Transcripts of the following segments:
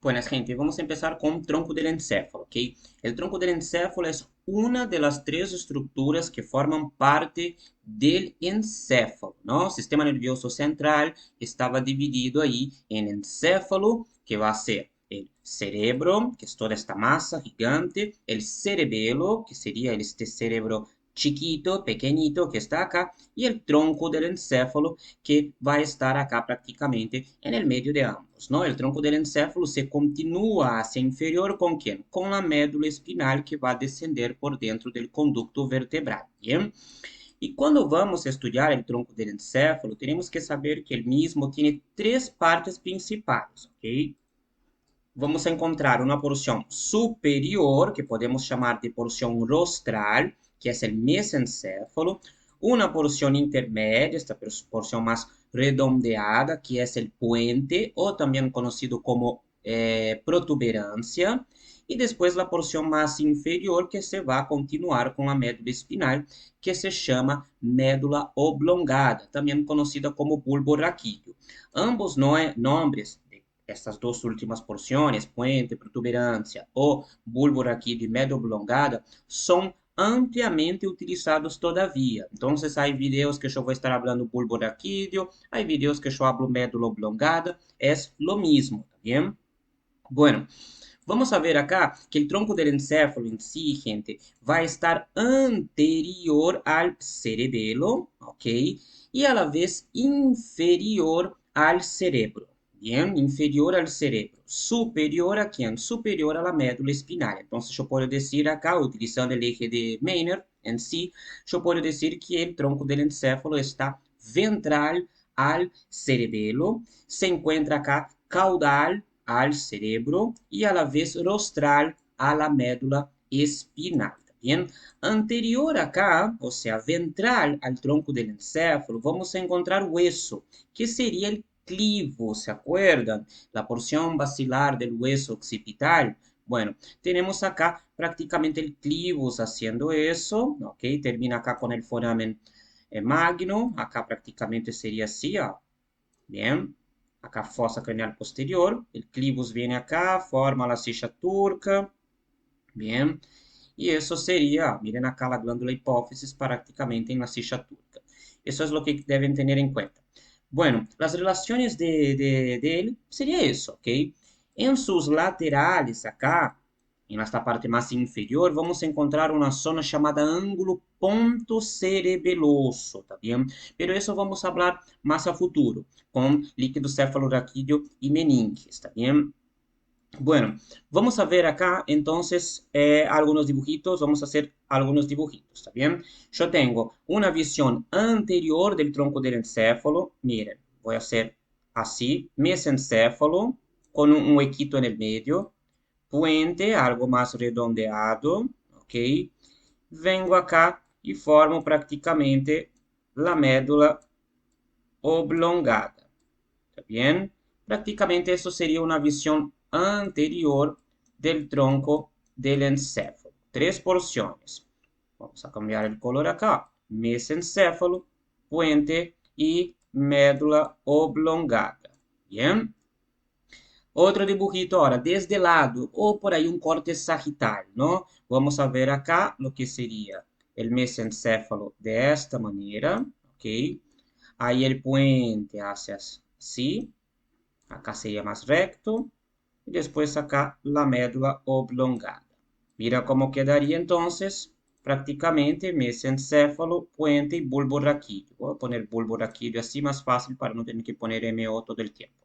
Buenas, gente. Vamos empezar con tronco del encéfalo, ¿ok? El tronco del encéfalo es una de las tres estructuras que forman parte del encéfalo, ¿no? El sistema nervioso central estaba dividido ahí en encéfalo, que va a ser el cerebro, que es toda esta masa gigante, el cerebelo, que sería este cerebro chiquito, pequeñito, que está acá, y el tronco del encéfalo, que va a estar acá prácticamente en el medio de ambos, ¿no? El tronco del encéfalo se continúa hacia inferior con quién? Con la médula espinal que va a descender por dentro del conducto vertebral, ¿bien? Y cuando vamos a estudiar el tronco del encéfalo, tenemos que saber que el mismo tiene tres partes principales, ¿ok? Vamos a encontrar una porción superior, que podemos llamar de porción rostral, que es el mesencéfalo, una porción intermedia, esta porción más redondeada, que es el puente, o también conocido como protuberancia, y después la porción más inferior, que se va a continuar con la médula espinal, que se llama médula oblongada, también conocida como bulbo raquídeo. Ambos nombres estas dos últimas porciones, puente, protuberancia o bulbo raquídeo y médula oblongada, son ampliamente utilizados todavía. Entonces, hay videos que yo voy a estar hablando bulbo raquídeo, hay videos que yo hablo médula oblongada, es lo mismo, ¿está bien? Bueno, vamos a ver acá que el tronco del encéfalo en sí, gente, va a estar anterior al cerebelo, ¿ok? Y a la vez inferior al cerebro, ¿bien? Inferior al cerebro. Superior a quién? Superior a la médula espinal. Entonces, yo puedo decir acá, utilizando el eje de Meiner en sí, yo puedo decir que el tronco del encéfalo está ventral al cerebelo, se encuentra acá caudal al cerebro y a la vez rostral a la médula espinal. Bien, anterior acá, o sea, ventral al tronco del encéfalo, vamos a encontrar hueso, que sería el clivo, ¿se acuerdan? La porción basilar del hueso occipital. Bueno, tenemos acá prácticamente el clivus haciendo eso, ¿ok? Termina acá con el foramen magno, acá prácticamente sería así, ¿ó? Bien, acá fosa craneal posterior, el clivus viene acá, forma la silla turca, bien, y eso sería, miren acá la glándula hipófisis prácticamente en la silla turca. Eso es lo que deben tener en cuenta. Bueno, las relaciones de él sería eso, ¿ok? En sus laterales acá, en esta parte más inferior, vamos a encontrar una zona llamada ángulo ponto cerebeloso, ¿está bien? Pero eso vamos a hablar más a futuro, con líquido cefalorraquídeo y meninges, ¿está bien? Bueno, vamos a ver acá entonces algunos dibujitos, vamos a hacer algunos dibujitos, ¿está bien? Yo tengo una visión anterior del tronco del encéfalo, miren, voy a hacer así, mesencéfalo, con un huequito en el medio, puente, algo más redondeado, ¿ok? Vengo acá y formo prácticamente la médula oblongada. ¿Está bien? Prácticamente eso sería una visión anterior del tronco del encéfalo. Tres porciones. Vamos a cambiar el color acá. Mesencéfalo, puente y médula oblongada. Bien. Otro dibujito ahora, desde lado o por ahí un corte sagital, ¿no? Vamos a ver acá lo que sería el mesencéfalo de esta manera, ¿ok? Ahí el puente hace así, acá sería más recto, y después acá la médula oblongada. Mira cómo quedaría entonces prácticamente mesencéfalo, puente y bulbo raquídeo. Voy a poner bulbo raquídeo así más fácil para no tener que poner MO todo el tiempo.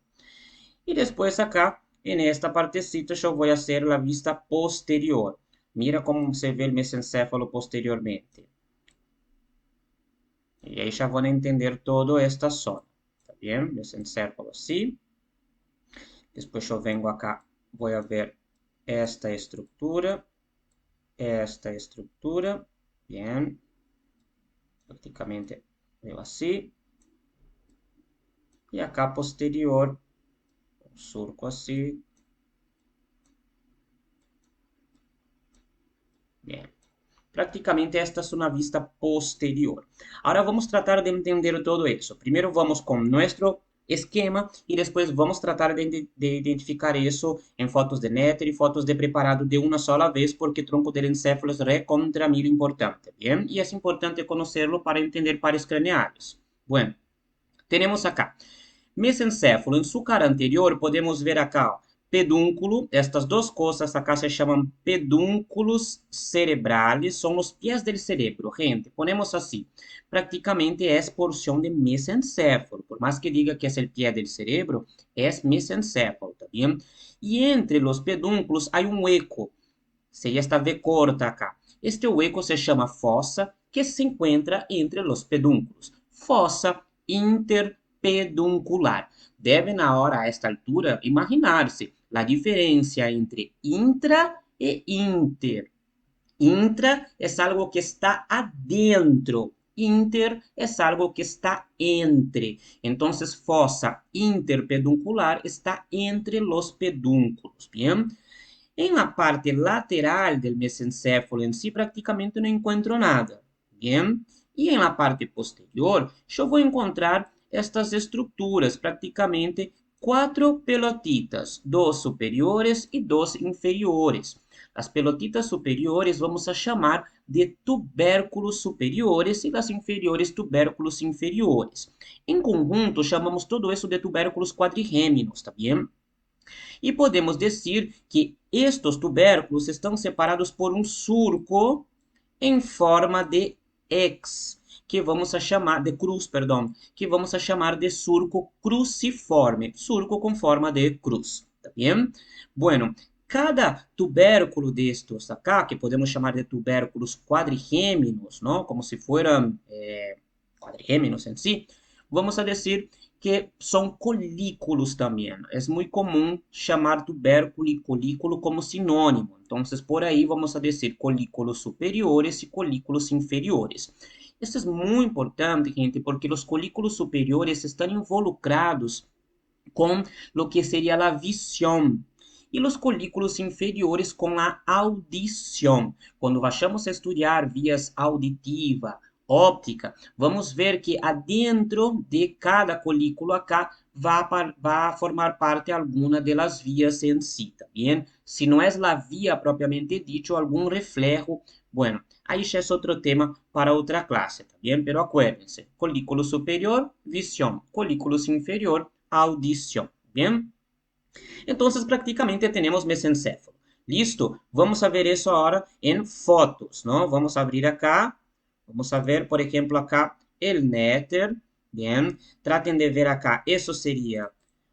Y después acá, en esta partecita, yo voy a hacer la vista posterior. Mira cómo se ve el mesencéfalo posteriormente. Y ahí ya van a entender toda esta zona. ¿Está bien? Mesencéfalo así. Después yo vengo acá, voy a ver esta estructura, bien, prácticamente veo así, y acá posterior, un surco así, bien. Prácticamente esta es una vista posterior. Ahora vamos a tratar de entender todo eso. Primero vamos con nuestro esquema e depois vamos tratar de identificar isso em fotos de Netter e fotos de preparado de uma sola vez, porque tronco del encéfalo é recontra mil importante, bien? E é importante conhecerlo para entender pares craneares. Bueno, temos acá mesencéfalo. Em sua cara anterior, podemos ver acá, ó, pedúnculo. Estas duas coisas acá se chamam pedúnculos cerebrales. São os pés do cerebro, gente. Ponemos assim. Prácticamente é porção de mesencéfalo. Por mais que diga que é o pé do cerebro, é mesencéfalo, tá bem? E entre os pedúnculos há um eco. Se esta V corta acá. Este hueco se chama fossa, que se encuentra entre os pedúnculos. Fossa interpeduncular. Deve, na hora, a esta altura, imaginar-se a diferença entre intra e inter. Intra é algo que está adentro. Inter é algo que está entre. Então, fossa interpeduncular está entre os pedúnculos. Bien? En la parte lateral del mesencéfalo en sí prácticamente no encuentro nada. Bien. Y en la parte posterior yo voy a encontrar estas estructuras, prácticamente cuatro pelotitas, dos superiores y dos inferiores. As pelotitas superiores vamos a chamar de tubérculos superiores e as inferiores tubérculos inferiores. Em conjunto, chamamos todo isso de tubérculos quadrigêmeos, tá bem? E podemos dizer que estes tubérculos estão separados por um surco em forma de X, que vamos a chamar de cruz, perdão, que vamos a chamar de surco cruciforme, surco com forma de cruz, tá bem? Bueno, cada tubérculo destes acá, que podemos chamar de tubérculos quadrigêmeos, não? Como se fueran quadrigêmeos em si, vamos a dizer que são colículos também. É muito comum chamar tubérculo e colículo como sinônimo. Então, por aí vamos a dizer colículos superiores e colículos inferiores. Isso é muito importante, gente, porque os colículos superiores estão involucrados com o que seria a visão e os colículos inferiores com a audição. Quando vamos a estudar vias auditiva, óptica, vamos ver que adentro de cada colículo acá vai formar parte alguma das vias em si, tá bem? Se não é a via propriamente dita, algum reflejo, bueno, aí já é outro tema para outra classe, tá bem? Pero acuérdense, colículo superior, visão, colículos inferior, audição, bem? Então, prácticamente temos mesencéfalo. Listo? Vamos a ver isso agora em fotos, não? Vamos abrir acá. Vamos a ver, por exemplo, acá el Netter. Bien. Tratem de ver acá. Isso seria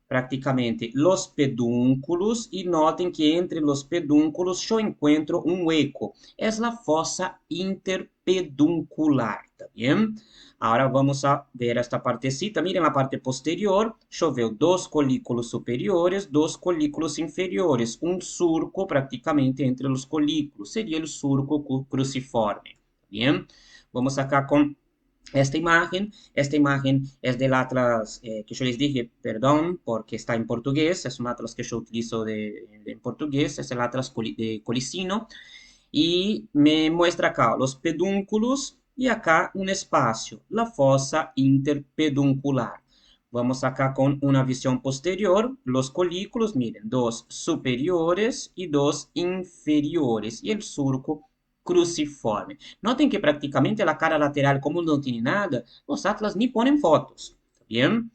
prácticamente los pedúnculos. E notem que entre los pedúnculos eu encontro um hueco. É a fossa interpeduncular. Tá bem? Agora vamos a ver esta partecita. Miren a parte posterior. Choveu dos colículos superiores, dos colículos inferiores. Um surco prácticamente entre os colículos. Seria o surco cruciforme. Bien. Vamos acá com esta imagen. Esta imagen es del atlas que yo les dije, perdón, porque está en portugués. Es un atlas que yo utilizo en portugués. Es el atlas de Colicino. E me muestra acá os pedúnculos e acá um espaço, a fossa interpeduncular. Vamos acá com uma visão posterior, os colículos, miren, dos superiores e dos inferiores, e o surco cruciforme. Notem que praticamente a cara lateral, como não tem nada, os atlas nem põem fotos, tá bem?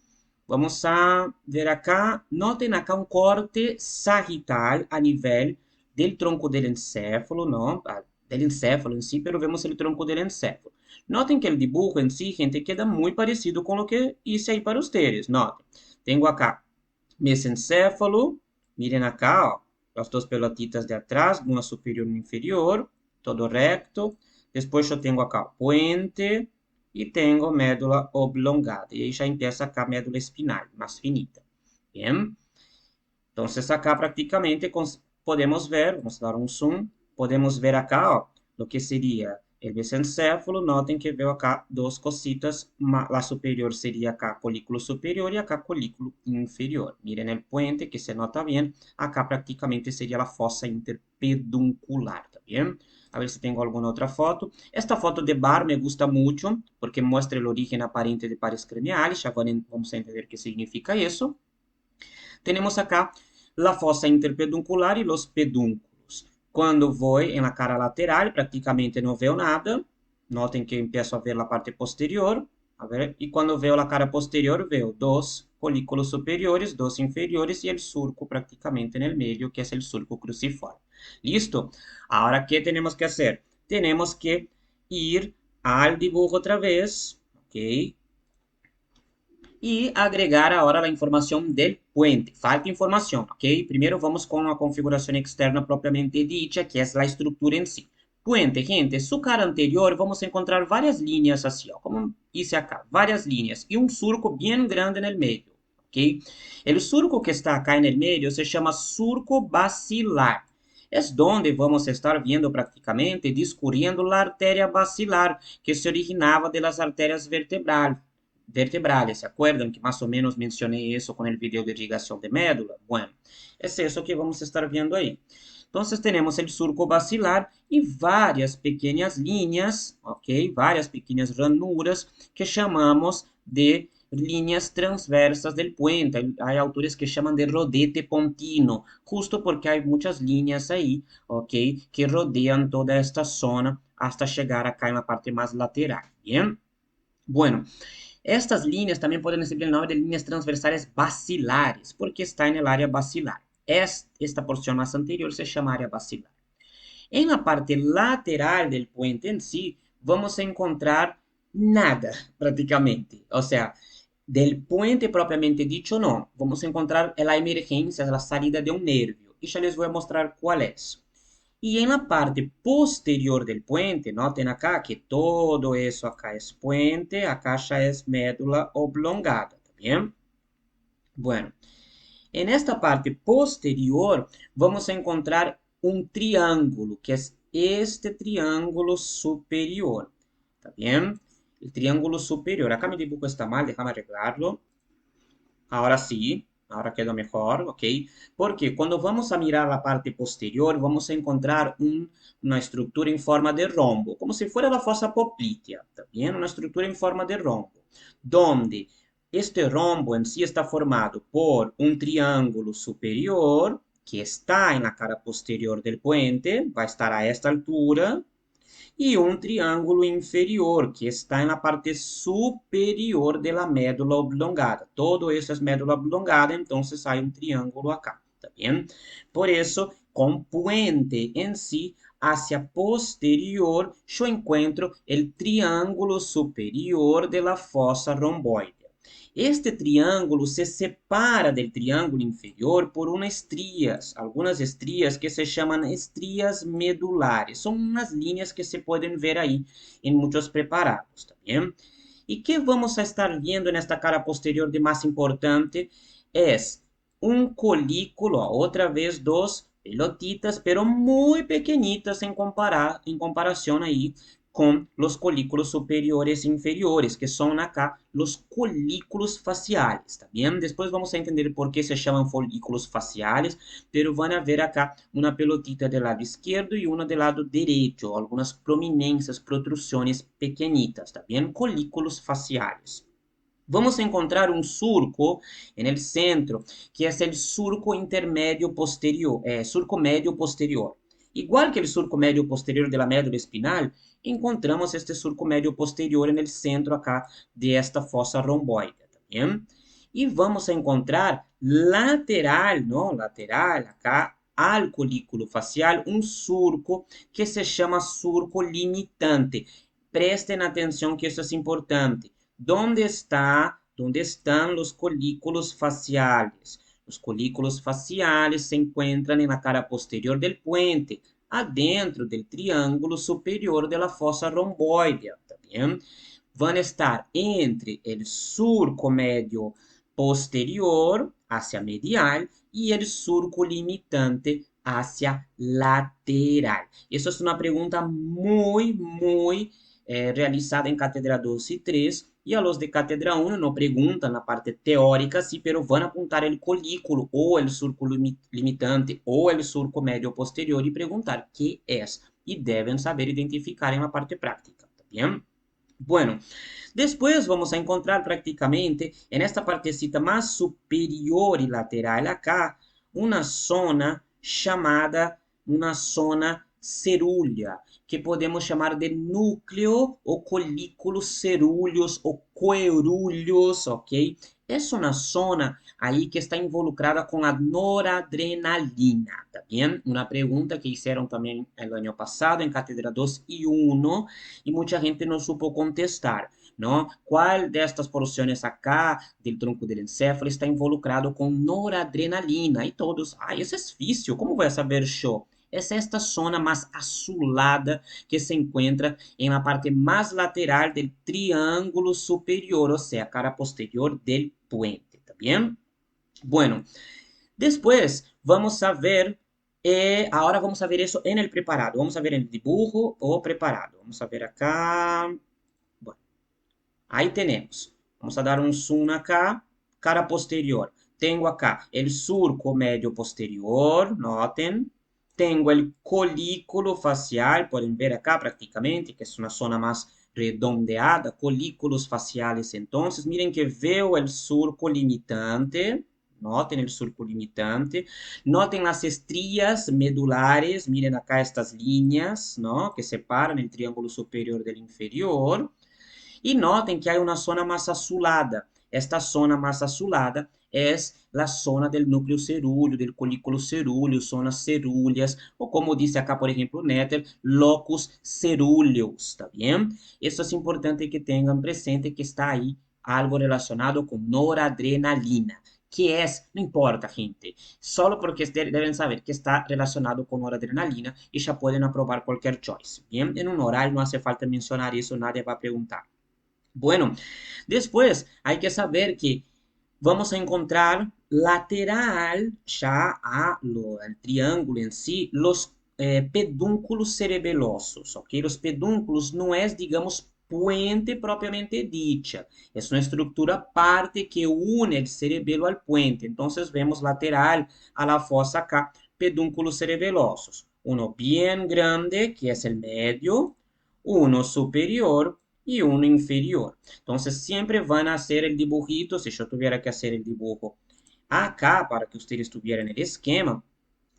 Vamos a ver acá, notem acá um corte sagital a nível del tronco del encéfalo, ¿no? Del encéfalo en sí, pero vemos el tronco del encéfalo. Noten que el dibujo en sí, gente, queda muy parecido con lo que hice ahí para ustedes. Noten, tengo acá mesencéfalo, miren acá, ó, las dos pelotitas de atrás, una superior y una inferior, todo recto. Después yo tengo acá puente y tengo médula oblongada. Y ahí ya empieza acá médula espinal, más finita. Bien. Entonces acá prácticamente podemos ver, vamos dar um zoom, podemos ver acá, ó, o que seria el mesencéfalo, notem que veio acá duas cositas, la superior seria acá colículo superior e acá colículo inferior. Miren el puente, que se nota bien, acá prácticamente seria a fossa interpeduncular, tá bien? A ver se tenho alguma outra foto. Esta foto de bar me gusta muito, porque mostra o origen aparente de pares craneales, já vamos a entender o que significa isso. Tenemos acá la fosa interpeduncular y los pedúnculos. Cuando voy en la cara lateral, prácticamente no veo nada. Noten que empiezo a ver la parte posterior. A ver, y cuando veo la cara posterior, veo dos colículos superiores, dos inferiores y el surco prácticamente en el medio, que es el surco cruciforme. ¿Listo? Ahora, ¿qué tenemos que hacer? Tenemos que ir al dibujo otra vez, ¿ok? E agregar agora a informação del puente. Falta informação, ok? Primeiro vamos com a configuração externa propriamente dita, que é a estrutura em si. Puente, gente, su cara anterior vamos encontrar várias linhas assim, ó, como isso acá, várias linhas, e um surco bem grande no meio, ok? O surco que está acá no meio se chama surco basilar. É onde vamos estar vendo praticamente discurriendo a artéria basilar, que se originava das artérias vertebrales. ¿Se acuerdan que más o menos mencioné eso con el video de irrigación de médula? Bueno, es eso que vamos a estar viendo ahí. Entonces tenemos el surco basilar y varias pequeñas líneas, ¿ok? Varias pequeñas ranuras que chamamos de líneas transversas del puente. Hay autores que llaman de rodete pontino, justo porque hay muchas líneas ahí, ¿ok? Que rodean toda esta zona hasta llegar acá en la parte más lateral, ¿bien? Bueno, estas líneas também podem receber o nome de linhas transversais basilares, porque está em área basilar. Esta porção mais anterior se chama área basilar. Em la parte lateral del puente em si, vamos encontrar nada, praticamente. Ou seja, del puente propriamente dicho, não. Vamos encontrar a emergência, a saída de um nervio. E já les vou mostrar qual é. Y en la parte posterior del puente, noten acá que todo eso acá es puente, acá ya es médula oblongada, ¿está bien? Bueno, en esta parte posterior vamos a encontrar un triángulo, que es este triángulo superior, ¿está bien? El triángulo superior, acá mi dibujo está mal, déjame arreglarlo. Ahora sí, ahora quedó mejor, ¿ok? Porque cuando vamos a mirar la parte posterior, vamos a encontrar una estructura en forma de rombo, como si fuera la fosa poplitea, ¿está bien? Una estructura en forma de rombo, donde este rombo en sí está formado por un triángulo superior, que está en la cara posterior del puente, va a estar a esta altura, y un triángulo inferior que está en la parte superior de la médula oblongada. Todo eso es médula oblongada, entonces hay un triángulo acá, ¿está bien? Por eso, con puente en sí, hacia posterior, yo encuentro el triángulo superior de la fosa romboide. Este triângulo se separa del triângulo inferior por unas estrías, algunas estrías que se llaman estrías medulares. Son unas líneas que se pueden ver ahí en muchos preparados, ¿está bien? ¿Y qué vamos a estar viendo en esta cara posterior de más importante? Es un colículo, otra vez dos pelotitas, pero muy pequeñitas en comparación ahí con los colículos superiores e inferiores, que son acá los colículos faciales, ¿está bien? Después vamos a entender por qué se llaman folículos faciales, pero van a ver acá una pelotita del lado izquierdo y una del lado derecho, algunas prominencias, protrusiones pequeñitas, ¿está bien? Colículos faciales. Vamos a encontrar un surco en el centro, que es el surco intermedio posterior, surco medio posterior. Igual que el surco medio posterior de la médula espinal, encontramos este surco medio posterior en el centro acá de esta fosa romboide, ¿también? Y vamos a encontrar lateral, ¿no? Lateral acá al colículo facial, un surco que se llama surco limitante. Presten atención que eso es importante. ¿Dónde están los colículos faciales? Los colículos faciales se encuentran en la cara posterior del puente, adentro del triángulo superior de la fosa romboidea, ¿está bien? Van a estar entre el surco medio posterior hacia medial y el surco limitante hacia lateral. Eso es una pregunta muy realizada en cátedra 2 y 3. Y a los de cátedra 1 no preguntan la parte teórica, sí, pero van a apuntar el colículo o el surco limitante o el surco medio posterior y preguntar qué es. Y deben saber identificar en la parte práctica, ¿está bien? Bueno, después vamos a encontrar prácticamente en esta partecita más superior y lateral acá una zona llamada una zona cerúlea, que podemos chamar de núcleo o colículos cerúleos o coeurúleos, ok? Es una zona ahí que está involucrada con la noradrenalina, ¿está bien? Una pregunta que hicieron también el año pasado en Cátedra 2 y 1 y mucha gente no supo contestar, ¿no? ¿Cuál de estas porciones acá del tronco del encéfalo está involucrado con noradrenalina? Y todos, ay, ese es físico, ¿cómo voy a saber yo? Es esta zona más azulada que se encuentra en la parte más lateral del triángulo superior, o sea, cara posterior del puente, ¿está bien? Bueno, después vamos a ver, ahora vamos a ver eso en el preparado. Vamos a ver el dibujo o preparado. Vamos a ver acá. Bueno, ahí tenemos. Vamos a dar un zoom acá. Cara posterior. Tengo acá el surco medio posterior, noten. Tengo el colículo facial, pueden ver acá prácticamente, que es una zona más redondeada, colículos faciales. Entonces, miren que veo el surco limitante. Noten el surco limitante. Noten las estrías medulares. Miren acá estas líneas, ¿no? Que separan el triángulo superior del inferior. Y notem que há uma zona mais azulada. Esta zona mais azulada é a zona do núcleo cerúleo, do colículo cerúleo, zonas cerúleas, ou como disse acá, por exemplo, Netter, locus cerúleos, ¿está bien? Isso é importante que tenham presente que está aí algo relacionado com noradrenalina. Que é, não importa, gente, só porque devem saber que está relacionado com noradrenalina e já podem aprovar qualquer choice. Bien, en un oral não hace falta mencionar isso, nadie vai perguntar. Bueno, después hay que saber que vamos a encontrar lateral ya al triángulo en sí, los pedúnculos cerebelosos, ¿ok? Los pedúnculos no es, digamos, puente propiamente dicha, es una estructura parte que une el cerebelo al puente. Entonces vemos lateral a la fosa acá, pedúnculos cerebelosos. Uno bien grande, que es el medio, uno superior y uno inferior. Entonces siempre van a hacer el dibujito, si yo tuviera que hacer el dibujo acá para que ustedes tuvieran el esquema,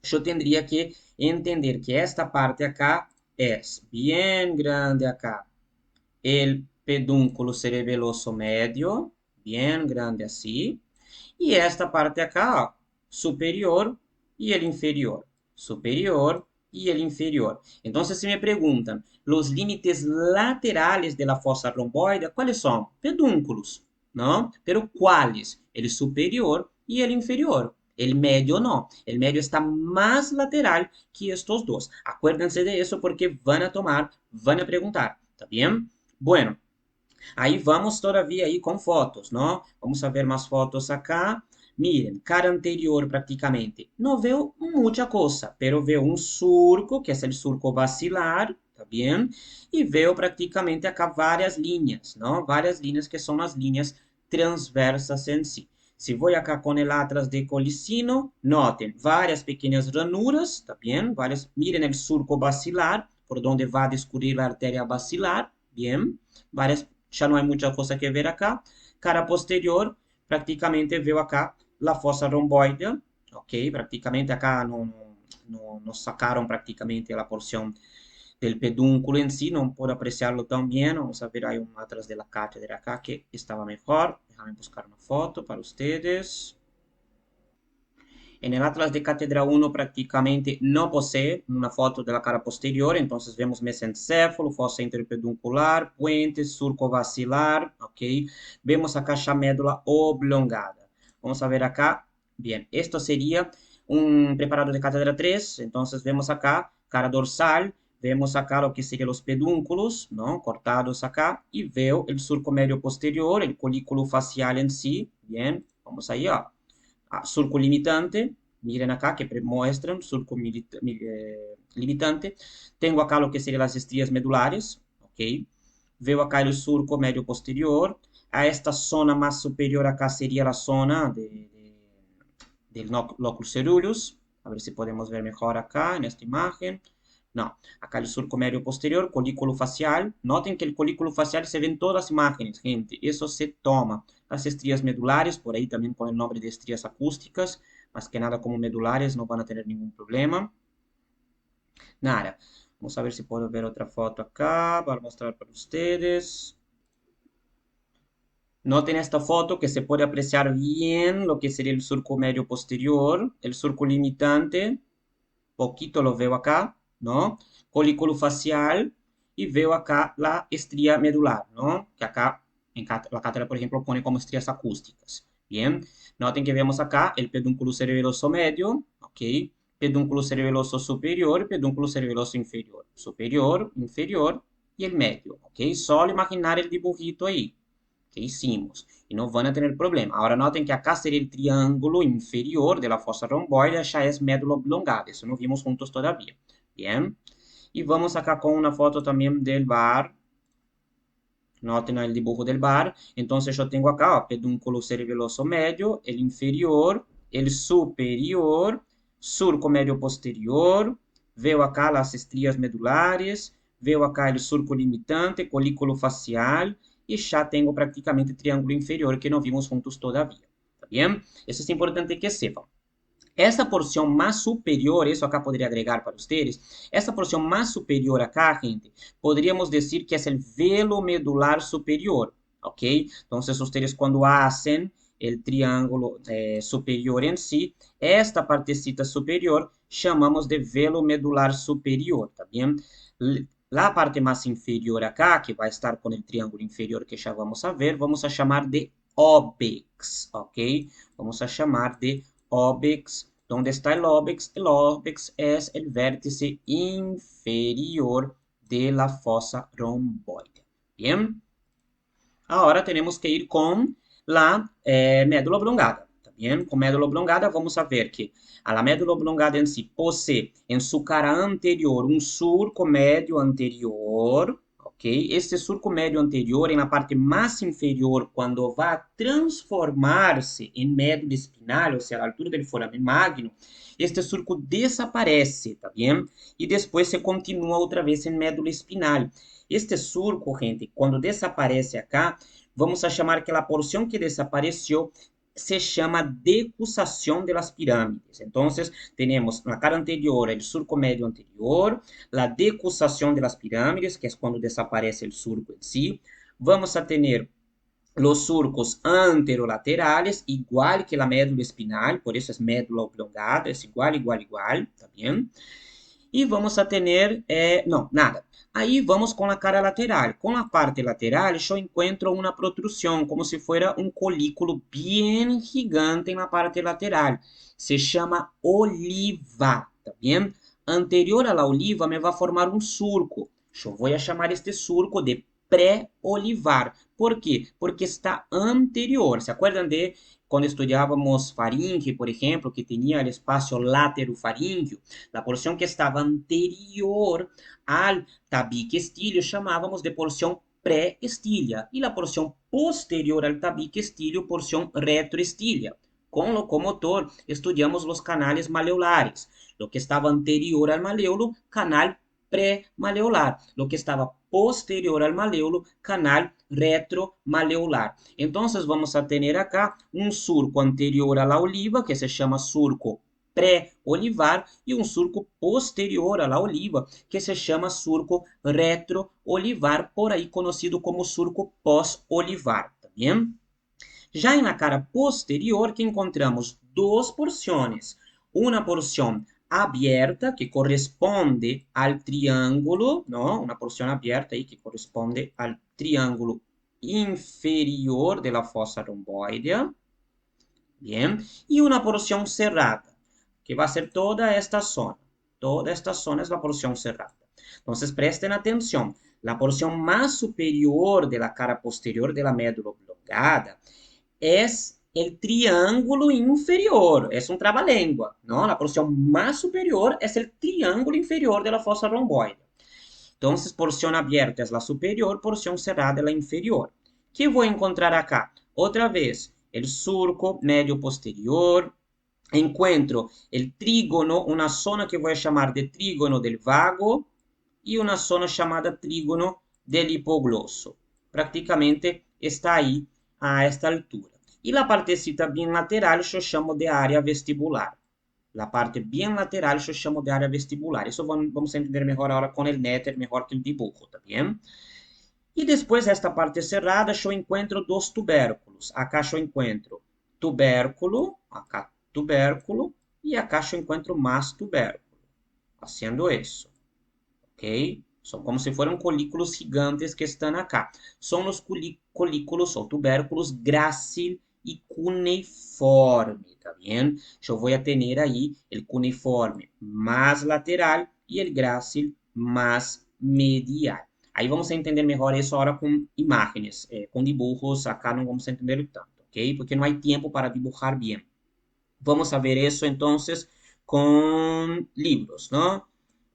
yo tendría que entender que esta parte acá es bien grande acá, el pedúnculo cerebeloso medio, bien grande así, y esta parte acá, superior y el inferior, superior y el inferior. Entonces, si me preguntan los límites laterales de la fosa romboide, ¿cuáles son? Pedúnculos, ¿no? Pero ¿cuáles? El superior y el inferior. El medio no, el medio está más lateral que estos dos. Acuérdense de eso porque van a tomar, van a preguntar, ¿está bien? Bueno, aí vamos todavía aí com fotos, ¿no? Vamos a ver más fotos acá. Miren, cara anterior prácticamente. No veo mucha cosa, pero veo un surco, que es el surco basilar, ¿está bien? Y veo prácticamente acá varias líneas, ¿no? Varias líneas que son las líneas transversas en sí. Si voy acá con el atlas de colicino, noten varias pequeñas ranuras, ¿está bien? Varias, miren el surco basilar, por donde va a discurrir la arteria basilar, ¿bien? Varias, ya no hay mucha cosa que ver acá. Cara posterior, prácticamente veo acá la fosa romboide, ok, prácticamente acá no sacaron prácticamente la porción del pedúnculo en sí, no puedo apreciarlo tan bien, vamos a ver, hay un atrás de la cátedra acá que estaba mejor, déjame buscar una foto para ustedes. En el Atlas de Cátedra 1 prácticamente no posee una foto de la cara posterior, entonces vemos mesencéfalo, fosa interpeduncular, puente, surco basilar, ok. Vemos acá ya médula oblongada. Vamos a ver acá, bien, esto sería un preparado de Cátedra 3, entonces vemos acá cara dorsal, vemos acá lo que serían los pedúnculos, ¿no? Cortados acá, y veo el surco medio posterior, el colículo facial en sí, bien, vamos allá surco limitante, Miren acá que muestran surco limitante. Tengo acá lo que serían las estrías medulares, ¿ok? Veo acá el surco medio posterior. A esta zona más superior acá sería la zona del locus ceruleus. A ver si podemos ver mejor acá en esta imagen. No, acá el surco medio posterior, colículo facial. Noten que el colículo facial se ve en todas las imágenes, gente. Eso se toma. Las estrías medulares, por ahí también con el nombre de estrías acústicas. Más que nada como medulares, no van a tener ningún problema. Nada. Vamos a ver si puedo ver otra foto acá para mostrar para ustedes. Noten esta foto que se puede apreciar bien lo que sería el surco medio posterior, el surco limitante, poquito lo veo acá, ¿no? Colículo facial y veo acá la estría medular, ¿no? Que acá en la cátedra, por ejemplo, pone como estrías acústicas. Bien, noten que vemos acá el pedúnculo cerebeloso medio, ¿ok? Pedúnculo cerebeloso superior, pedúnculo cerebeloso inferior. Superior, inferior y el medio, ¿ok? Solo imaginar el dibujito ahí que hicimos y no van a tener problema. Ahora noten que acá sería el triángulo inferior de la fosa romboide, ya es médula oblongada, eso no vimos juntos todavía. Bien, y vamos acá con una foto también del bar. Noten el dibujo del bar. Entonces yo tengo acá pedúnculo cerebeloso medio, el inferior, el superior, surco medio posterior. Veo acá las estrías medulares, veo acá el surco limitante, colículo facial y ya tengo prácticamente triángulo inferior que no vimos juntos todavía. ¿Está bien? Eso es importante que sepan. Esta porción más superior, eso acá podría agregar para ustedes, esta porción más superior acá, gente, podríamos decir que es el velo medular superior, ¿ok? Entonces, ustedes cuando hacen el triángulo superior en sí, esta partecita superior chamamos de velo medular superior, ¿tá bien? La parte más inferior acá, que vai estar com o triângulo inferior que já vamos a chamar de óbex, ok? Vamos a chamar de óbex. ¿Dónde está el óbex? El óbex es el vértice inferior de la fosa romboide. Bien, ahora tenemos que ir con la médula oblongada. Bien, con médula oblongada vamos a ver que a la médula oblongada en sí posee en su cara anterior un surco medio anterior, ¿ok? Este surco medio anterior en la parte más inferior, cuando va a transformarse en médula espinal, o sea, a la altura del foramen magno, este surco desaparece, ¿tá bien? Y después se continúa otra vez en médula espinal. Este surco, gente, quando desaparece acá, vamos a chamar que a porção que desapareceu se chama decusação de las pirâmides. Então, temos na cara anterior o surco médio anterior, a decusação de las pirâmides, que é quando desaparece o surco em si. Vamos a ter los surcos anterolaterales, igual que la médula espinal, por eso es médula oblongada, es igual, igual, igual, ¿está bien? E vamos a tener, não, nada. Aí vamos com a cara lateral. Com a parte lateral, eu encontro uma protrusão, como se fuera um colículo bem gigante na parte lateral. Se chama oliva, tá bem? Anterior à oliva, me vai formar um surco. Eu vou chamar este surco de pré-olivar. Por quê? Porque está anterior. ¿Se acuerdan de quando estudiávamos faringe, por exemplo, que tinha o espaço laterofaríngeo? La porción que estaba anterior al tabique estílio chamávamos de porción pré-estília y la porción posterior al tabique estílio, porción retroestília. Con locomotor estudiamos los canales maleolares. Lo que estaba anterior al maleolo, canal pré-maleolar. Lo que estaba posterior al maleolo, canal retromaleolar. Entonces vamos a tener acá un surco anterior a la oliva, que se llama surco pré-olivar, e um surco posterior à oliva, que se chama surco retro-olivar, por aí conhecido como surco pós-olivar, tá bem? Já na cara posterior, que encontramos duas porções. Uma porção aberta, que corresponde ao triângulo, não? Uma porção aberta aí, que corresponde ao triângulo inferior de la fossa romboidea, bien, e uma porção cerrada, que va a ser toda esta zona. Toda esta zona es la porción cerrada. Entonces, presten atención. La porción más superior de la cara posterior de la médula oblongada es el triángulo inferior. Es un trabalengua, ¿no? La porción más superior es el triángulo inferior de la fosa romboide. Entonces, porción abierta es la superior, porción cerrada es la inferior. ¿Qué voy a encontrar acá? Otra vez, el surco medio posterior. Encuentro el trígono, una zona que voy a llamar de trígono del vago y una zona llamada trígono del hipogloso. Prácticamente está ahí a esta altura. Y la partecita bien lateral yo llamo de área vestibular. La parte bien lateral yo llamo de área vestibular. Eso vamos a entender mejor ahora con el néter, mejor que el dibujo, ¿está bien? Y después esta parte cerrada yo encuentro dos tubérculos. Acá yo encuentro tubérculo, acá tubérculo, y acá yo encuentro más tubérculo, haciendo eso. ¿Ok? Son como si fueran colículos gigantes que están acá. Son los colículos o tubérculos grácil y cuneiforme, ¿está bien? Yo voy a tener ahí el cuneiforme más lateral y el grácil más medial. Aí vamos a entender mejor eso ahora con imágenes, con dibujos, acá no vamos a entender tanto, ¿ok? Porque no hay tiempo para dibujar bien. Vamos a ver eso entonces con libros, ¿no?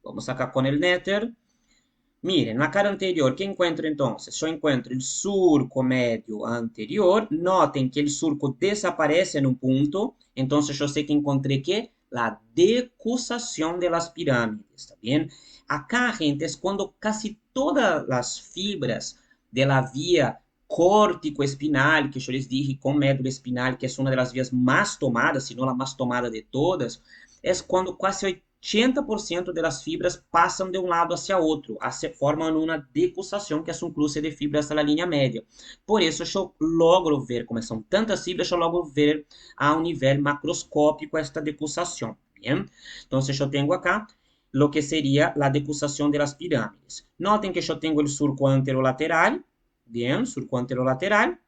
Vamos acá con el Nether. Miren, na cara anterior, ¿qué encuentro entonces? Yo encuentro el surco medio anterior. Noten que el surco desaparece en un punto. Entonces yo sé que encontré ¿qué? La decusación de las pirámides, ¿está bien? Acá, gente, es cuando casi todas las fibras de la vía córtico-espinal, que yo les dije con médula espinal, que es una de las vías más tomadas, si no la más tomada de todas, es cuando casi 80% de las fibras pasan de un lado hacia otro, formando una decusación, que es un cruce de fibras a la línea media. Por eso yo logro ver, como son tantas fibras, yo logro ver a un nivel macroscópico esta decusación. Bien, entonces yo tengo acá lo que sería la decusación de las pirámides. Noten que yo tengo el surco anterolateral, bien, surco anterolateral,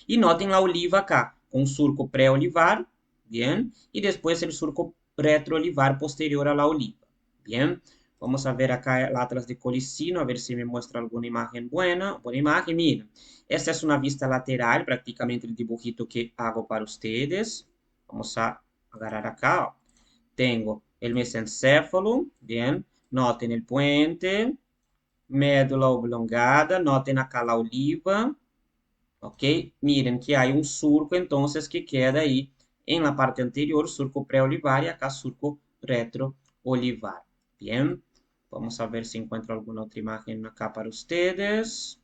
y noten la oliva acá, con surco pré-olivar, bien, y después el surco retroolivar posterior a la oliva, bien. Vamos a ver acá el atlas de colicino, a ver si me muestra alguna imagen buena. Buena imagen, miren. Esta es una vista lateral, prácticamente el dibujito que hago para ustedes. Vamos a agarrar acá. Tengo el mesencéfalo, bien. Noten el puente, médula oblongada, noten acá la oliva, ¿ok? Miren que hay un surco entonces que queda ahí en la parte anterior, surco preolivar y acá surco retroolivar. Bien, vamos a ver si encuentro alguna otra imagen acá para ustedes.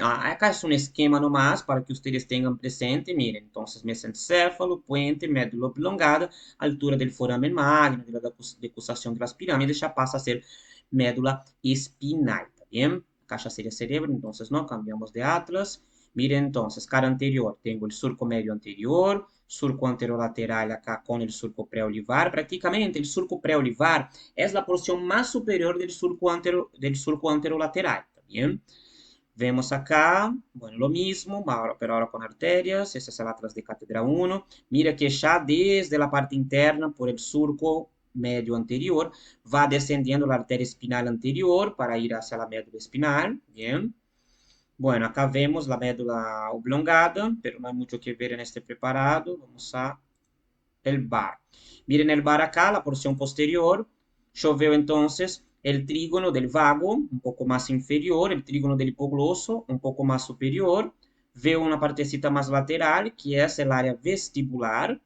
Acá es un esquema nomás para que ustedes tengan presente. Miren, entonces mesencéfalo, puente, médula oblongada, altura del foramen magno, de la decusación de las pirámides, ya pasa a ser médula espinal, ¿está bien? Acá ya sería cerebro, entonces no, cambiamos de atlas. Miren entonces, cara anterior, tengo el surco medio anterior, surco anterolateral acá con el surco preolivar. Prácticamente el surco preolivar es la porción más superior del surco anterolateral, ¿está bien? Vemos acá, bueno, lo mismo, pero ahora con arterias. Ese es el atlas de cátedra 1. Mira que ya desde la parte interna, por el surco medio anterior, va descendiendo la arteria espinal anterior para ir hacia la médula espinal. Bien. Bueno, acá vemos la médula oblongada, pero no hay mucho que ver en este preparado. Vamos a el bar. Miren el bar acá, la porción posterior. Yo veo entonces el trígono del vago, un poco más inferior, el trígono del hipogloso, un poco más superior. Veo una partecita más lateral, que es el área vestibular.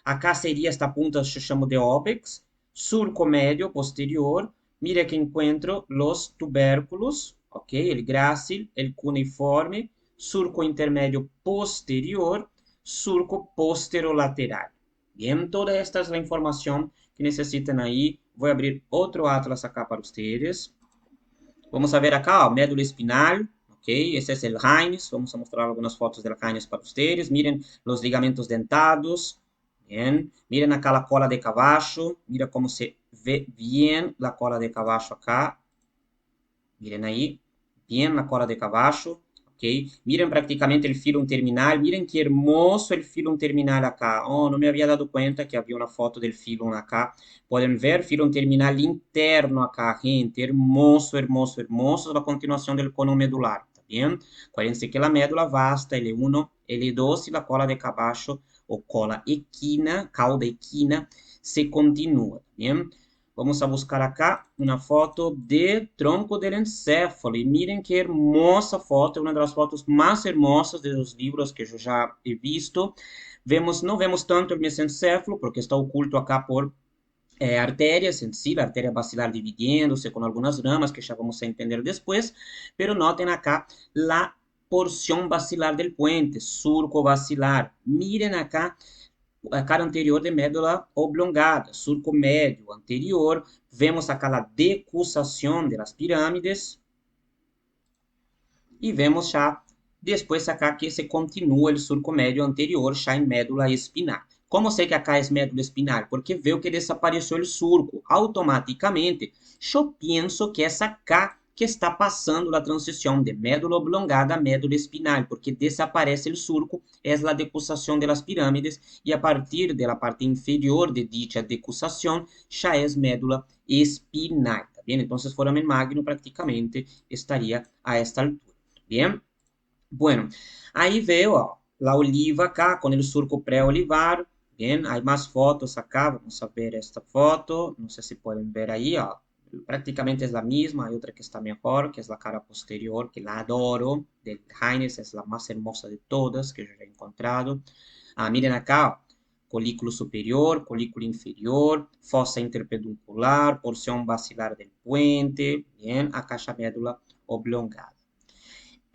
Acá sería esta punta, yo llamo de ópex. Surco medio posterior. Mira que encuentro los tubérculos, ¿ok? El grácil, el cuneiforme, surco intermedio posterior, surco posterolateral. Bien, toda esta es la información que necesitan ahí. Voy a abrir otro atlas acá para ustedes. Vamos a ver acá, ó, médula espinal, ok, ese es el Heinz. Vamos a mostrar algunas fotos del Heinz para ustedes. Miren los ligamentos dentados. Bien, miren acá la cola de caballo. Mira cómo se ve bien la cola de caballo acá. Miren ahí, bien la cola de caballo, ¿ok? Miren prácticamente el filum terminal, miren qué hermoso el filum terminal acá. Oh, no me había dado cuenta que había una foto del filum acá. Pueden ver filum terminal interno acá, gente. Hermoso, hermoso, hermoso. La continuación del cono medular, bien? Acuérdense que la médula vasta, L1, L2 y la cola de caballo o cola equina, cauda equina, se continúa, bien? Vamos a buscar acá una foto de tronco del encéfalo. Y miren qué hermosa foto, una de las fotos más hermosas de los libros que yo ya he visto. No vemos tanto el mesencéfalo porque está oculto acá por artérias en sí, la arteria basilar dividiéndose con algunas ramas que ya vamos a entender después, pero noten acá la porción basilar del puente, surco basilar. Miren acá a cara anterior de médula oblongada, surco médio anterior, vemos acá la decusación de las pirámides e vemos já depois acá que se continua o surco médio anterior já em médula espinal. Como sei que acá é médula espinal? Porque veo que desapareceu o surco. Automaticamente, eu penso que essa K que está passando a transição de médula oblongada a médula espinal, porque desaparece o surco, é a decusação das pirâmides, e a partir da parte inferior de dicha decusação, já é médula espinal, tá bem? Então, foramen magno praticamente estaria a esta altura. Bien, bueno, ahí veo la oliva acá con el surco preolivar. Bien, hay más fotos acá, vamos a ver esta foto, no sé si pueden ver ahí, prácticamente es la misma, hay otra que está mejor, que es la cara posterior, que la adoro, de Heinz, es la más hermosa de todas que yo he encontrado. Miren acá, colículo superior, colículo inferior, fosa interpeduncular, porción basilar del puente, bien, acá ya médula oblongada.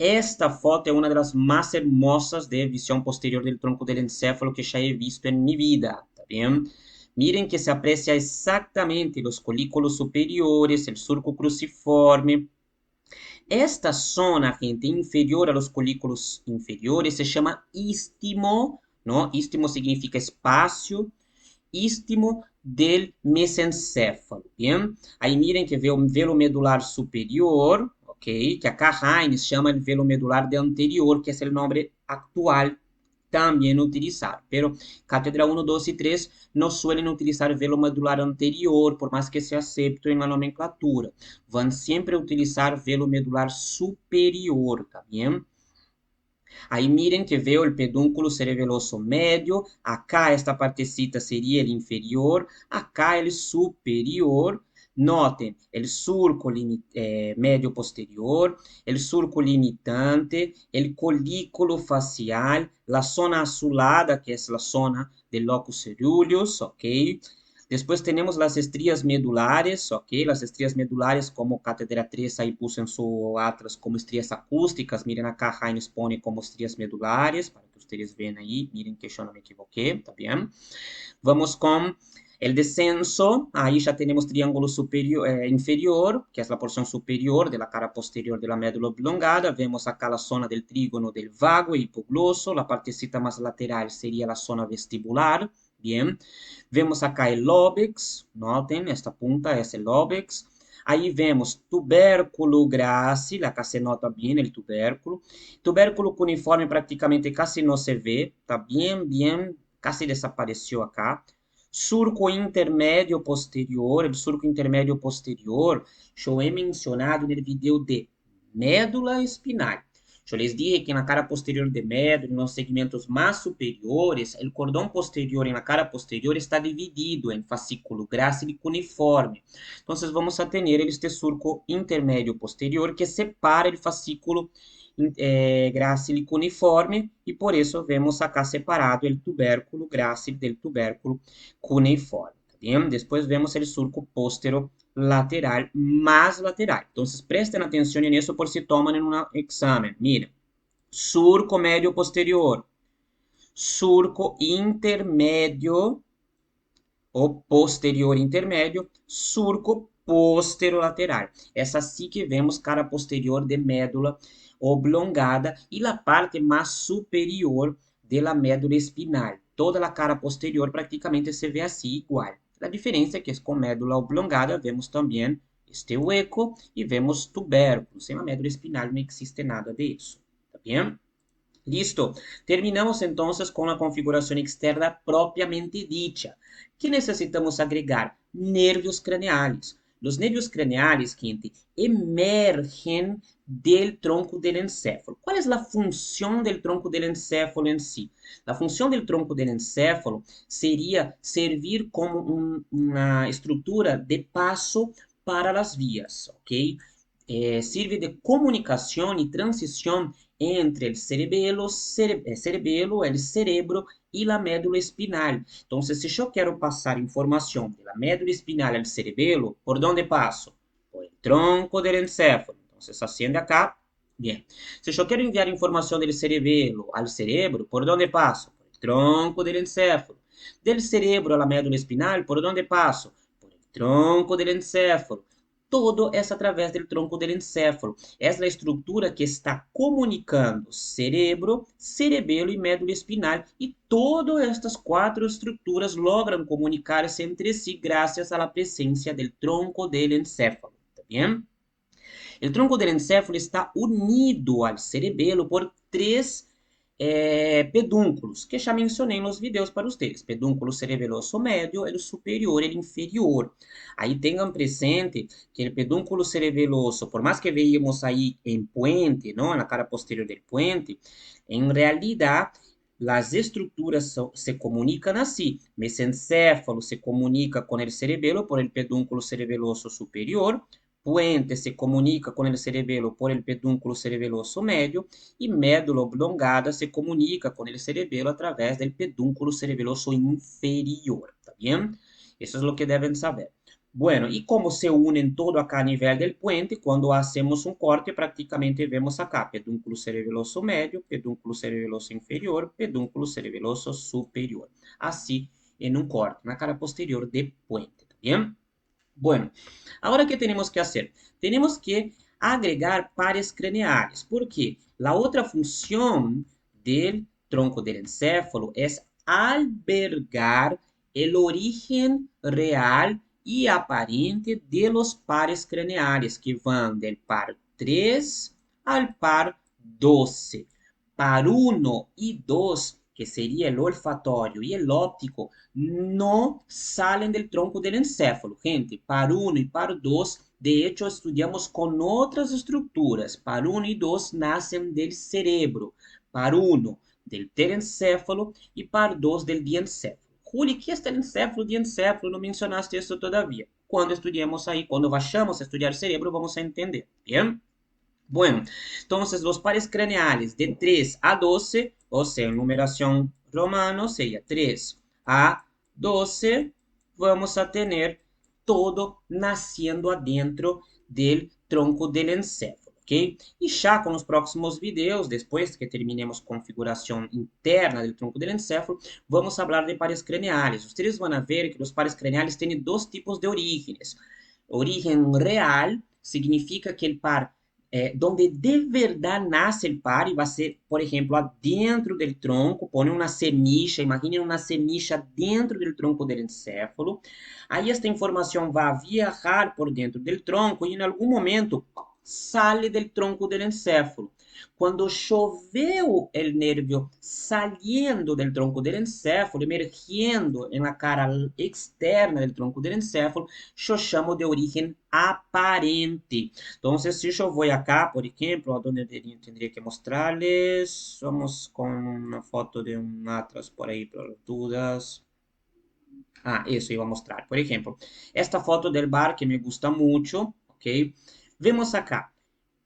Esta foto é uma das mais hermosas de visão posterior do tronco do encéfalo que já he visto em minha vida, tá bem? Miren que se aprecia exatamente os colículos superiores, o surco cruciforme. Esta zona, gente, inferior a los colículos inferiores se chama istmo, ¿no? Istmo significa espaço, istmo del mesencéfalo, bien? Aí miren que vê o velo medular superior, ok? Que acá Heinz chama de velo medular de anterior, que é o nome atual también utilizar. Pero cátedra 1, 2 y 3 no suelen utilizar velo medular anterior, por más que sea acepto en la nomenclatura. Van siempre a utilizar velo medular superior, ¿tá bien? Aí miren que veo el pedúnculo cerebeloso medio, acá esta partecita sería el inferior, acá el superior. Notem, el surco medio posterior, el surco limitante, el colículo facial, la zona azulada, que es la zona del locus coeruleus, ¿ok? Después tenemos las estrías medulares, ¿ok? Las estrías medulares, como cátedra 3 ahí puso en su atlas como estrías acústicas. Miren acá, Heinz pone como estrías medulares, para que ustedes vean ahí. Miren que yo no me equivoqué, ¿está bien? Vamos con el descenso. Ahí ya tenemos triángulo superior, inferior, que es la porción superior de la cara posterior de la médula oblongada. Vemos acá la zona del trígono del vago e hipogloso. La partecita más lateral sería la zona vestibular. Bien, vemos acá el lóbex, noten, esta punta es el lóbex. Ahí vemos tubérculo grácil, acá se nota bien el tubérculo. Tubérculo cuneiforme prácticamente casi no se ve, está bien, casi desapareció acá. Surco intermédio posterior, el surco intermédio posterior, yo he mencionado en el video de médula espinal. Yo les dije que en la cara posterior de médula, en los segmentos más superiores, el cordón posterior en la cara posterior está dividido en fascículo grácil y cuneiforme. Entonces vamos a tener este surco intermedio posterior que separa el fascículo grácil y cuneiforme, y por eso vemos acá separado el tubérculo grácil del tubérculo cuneiforme. Bien, después vemos el surco postero lateral más lateral. Entonces presten atención en eso por si toman en un examen. Miren, surco medio posterior, surco intermedio o posterior intermédio, surco posterolateral. Essa sí que vemos cara posterior de médula oblongada e a parte mais superior de la médula espinal. Toda a cara posterior praticamente se vê assim igual. A diferença é que com médula oblongada vemos também este hueco e vemos tubérculos. Sem a médula espinal não existe nada disso. Tá bem? Listo. Terminamos entonces con la configuración externa propiamente dicha. ¿Qué necesitamos agregar? Nervios craneales. Los nervios craneales, gente, emergen del tronco del encéfalo. ¿Cuál es la función del tronco del encéfalo en sí? La función del tronco del encéfalo sería servir como una estructura de paso para las vías, ¿ok? Sirve de comunicación y transición entre el cerebelo, el cerebro y la médula espinal. Entonces, si yo quiero pasar información de la médula espinal al cerebelo, ¿por dónde paso? Por el tronco del encéfalo. Entonces, asciende acá. Bien. Si yo quiero enviar información del cerebelo al cerebro, ¿por dónde paso? Por el tronco del encéfalo. Del cerebro a la médula espinal, ¿por dónde paso? Por el tronco del encéfalo. Todo es a través del tronco del encéfalo. É a estrutura que está comunicando cerebro, cerebelo e médula espinal. E todas estas quatro estruturas logran comunicar-se entre si graças à presença do tronco del encéfalo. ¿Tá bien? El tronco del encéfalo está unido al cerebelo por três pedúnculos, que já mencionei nos vídeos para vocês. Pedúnculo cerebeloso médio, el superior, el inferior. Aí tenham presente que o pedúnculo cerebeloso, por mais que veíamos aí em puente, não, na cara posterior del puente, em realidade as estruturas se comunicam assim. Mesencéfalo se comunica com o cerebelo por el pedúnculo cerebeloso superior, puente se comunica con el cerebelo por el pedúnculo cerebeloso medio y médula oblongada se comunica con el cerebelo a través del pedúnculo cerebeloso inferior, ¿está bien? Eso es lo que deben saber. Bueno, y cómo se unen todo acá a nivel del puente, cuando hacemos un corte, prácticamente vemos acá pedúnculo cerebeloso medio, pedúnculo cerebeloso inferior, pedúnculo cerebeloso superior. Así en un corte, na cara posterior de puente, ¿está bien? Bueno, ahora ¿qué tenemos que hacer? Tenemos que agregar pares craneales, porque la otra función del tronco del encéfalo es albergar el origen real y aparente de los pares craneales que van del par 3 al par 12. Par 1 y 2, que sería el olfatorio y el óptico, no salen del tronco del encéfalo. Gente, par 1 y par 2, de hecho, estudiamos con otras estructuras. Par 1 y 2 nacen del cerebro. Par 1 del terencéfalo y par 2 del diencéfalo. Juli, ¿qué es terencéfalo, diencéfalo? No mencionaste eso todavía. Cuando estudiemos ahí, cuando vayamos a estudiar cerebro, vamos a entender. ¿Bien? Bueno, entonces los pares craneales de 3 a 12, o sea, en numeración romano sería 3 a 12, vamos a tener todo naciendo adentro del tronco del encéfalo, ¿ok? Y ya con los próximos videos, después que terminemos configuración interna del tronco del encéfalo, vamos a hablar de pares craneales. Ustedes van a ver que los pares craneales tienen dos tipos de orígenes. Origen real significa que el par donde de verdad nace el par y va a ser, por ejemplo, adentro del tronco, pone una semilla, imaginen una semilla dentro del tronco del encéfalo. Aí esta informação vai viajar por dentro del tronco e em algum momento sale del tronco del encéfalo. Quando choveu el nervio saliendo del tronco del encéfalo, emergiendo en la cara externa del tronco del encéfalo, yo chamo de origen aparente. Entonces, si yo voy acá, por ejemplo, donde tendría que mostrarles, vamos con una foto de un atlas por ahí, por las dudas. Ah, eso iba a mostrar. Por ejemplo, esta foto del bar que me gusta mucho, ¿ok? Vemos acá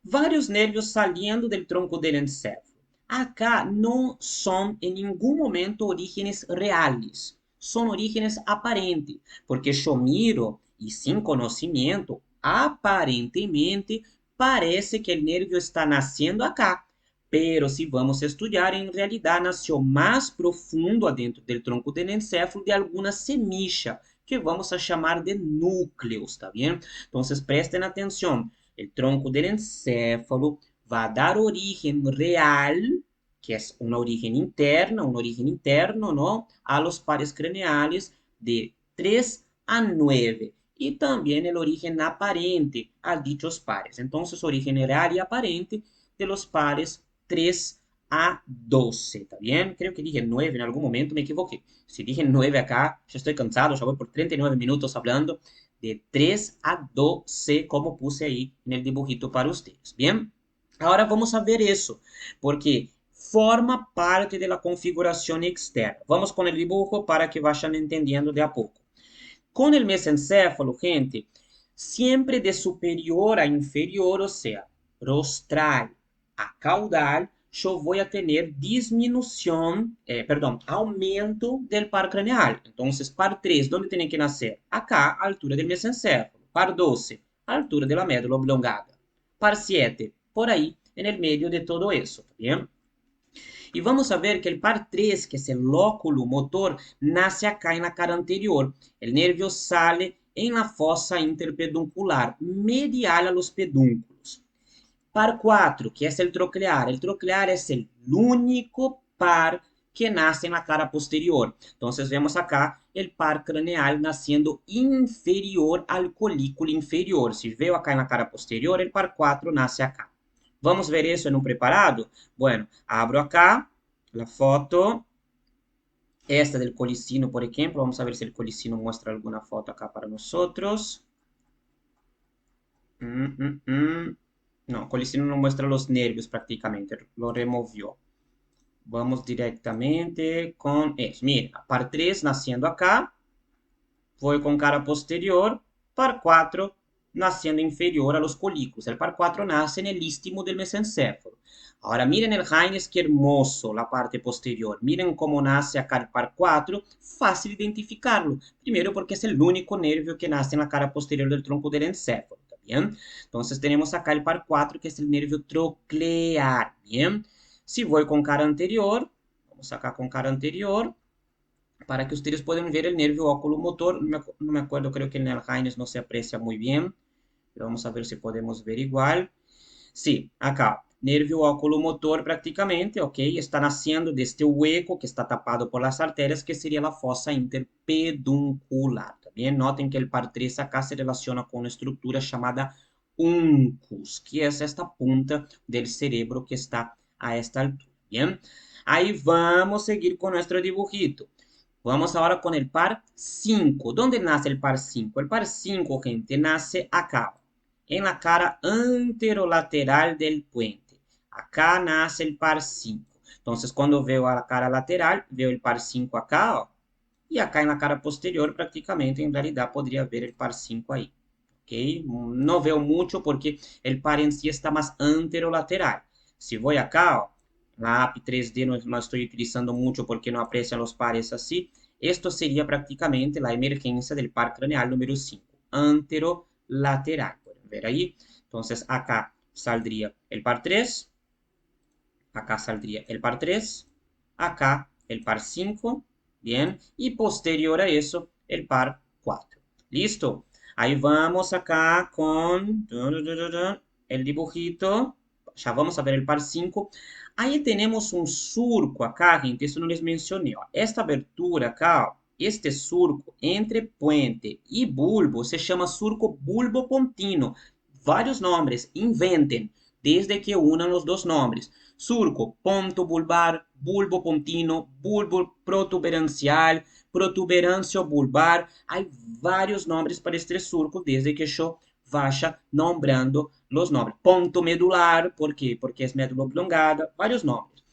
vários nervios saliendo del tronco del encéfalo. Acá no son en ningún momento orígenes reales, son orígenes aparentes, porque yo miro y sin conocimiento, aparentemente parece que el nervio está naciendo acá, pero si vamos a estudiar, en realidad nació más profundo adentro del tronco del encéfalo de alguna semilla, que vamos a chamar de núcleos, ¿está bien? Entonces presten atención. El tronco del encéfalo va a dar origen real, que es una origen interna, un origen interno, ¿no? A los pares craneales de 3 a 9. Y también el origen aparente a dichos pares. Entonces, origen real y aparente de los pares 3 a 12, ¿está bien? Creo que dije 9 en algún momento, me equivoqué. Si dije 9 acá, ya estoy cansado, ya voy por 39 minutos hablando. de 3 a 12, como puse ahí en el dibujito para ustedes. Bien, ahora vamos a ver eso, porque forma parte de la configuración externa. Vamos con el dibujo para que vayan entendiendo de a poco. Con el mesencéfalo, gente, siempre de superior a inferior, o sea, rostral a caudal, yo voy a tener disminución, perdón, aumento del par craneal. Entonces, par 3, ¿dónde tiene que nacer? Acá, a altura del mesencéfalo. Par 12, a altura de la médula oblongada. Par 7, por ahí, en el medio de todo eso, ¿está bien? Y vamos a ver que el par 3, que es el lóculo motor, nace acá en la cara anterior. El nervio sale en la fosa interpeduncular, medial a los pedúnculos. Par 4, que es el troclear. El troclear es el único par que nace en la cara posterior. Entonces vemos acá el par craneal naciendo inferior al colículo inferior. Si veo acá en la cara posterior, el par 4 nace acá. Vamos ver eso en un preparado. Bueno, abro acá la foto. Esta del colicino, por ejemplo. Vamos a ver si el colicino muestra alguna foto acá para nosotros. No, colicino no muestra los nervios prácticamente. Lo removió. Vamos directamente con eso. Miren, par 3 naciendo acá. Voy con cara posterior. Par 4 naciendo inferior a los colículos. El par 4 nace en el istmo del mesencéfalo. Ahora miren el Heines, qué hermoso la parte posterior. Miren cómo nace acá el par 4. Fácil identificarlo. Primero porque es el único nervio que nace en la cara posterior del tronco del encéfalo. ¿Bien? Entonces tenemos acá el par 4, que es el nervio troclear. Bien. Si voy con cara anterior, vamos acá con cara anterior, para que ustedes puedan ver el nervio oculomotor. No me acuerdo, creo que en el Heines no se aprecia muy bien. Pero vamos a ver si podemos ver igual. Sí, acá, nervio oculomotor prácticamente, ok, está naciendo de este hueco que está tapado por las arterias, que sería la fosa interpeduncular. También noten que el par 3 acá se relaciona con una estructura llamada uncus, que es esta punta del cerebro que está a esta altura. Bien, ahí vamos a seguir con nuestro dibujito. Vamos ahora con el par 5. ¿Dónde nace el par 5? El par 5, gente, nace acá, en la cara anterolateral del puente. Acá nace el par 5. Entonces, cuando veo a la cara lateral, veo el par 5 acá, ó, y acá en la cara posterior, prácticamente, en realidad, podría ver el par 5 ahí. ¿Ok? No veo mucho porque el par en sí está más anterolateral. Si voy acá, ó, la API 3D no estoy utilizando mucho porque no aprecian los pares así. Esto sería prácticamente la emergencia del par craneal número 5, anterolateral. Pueden ver ahí. Entonces acá saldría el par 3, acá saldría el par 3, acá el par 5, bien, y posterior a eso el par 4. ¿Listo? Ahí vamos acá con el dibujito. Ya vamos a ver el par 5. Ahí tenemos un surco acá, gente, eso no les mencioné. Ó. Esta abertura acá, ó, este surco entre puente e bulbo se chama surco bulbopontino. Vários nomes, inventem, desde que unam os dois nomes. Surco, ponto bulbar, bulbo pontino, bulbo protuberancial, protuberância bulbar. Há vários nomes para este surco, desde que eu vaya nombrando os nomes. Ponto medular, ¿por quê? Porque é médula oblongada, vários nomes.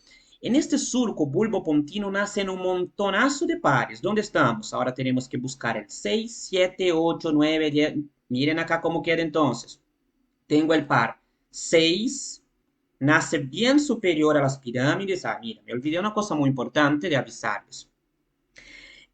En este surco bulbo pontino nacen un montonazo de pares. ¿Dónde estamos? Ahora tenemos que buscar el 6, 7, 8, 9, 10. Miren acá cómo queda entonces. Tengo el par 6, nace bien superior a las pirámides. Ah, mira, me olvidé una cosa muy importante de avisarles.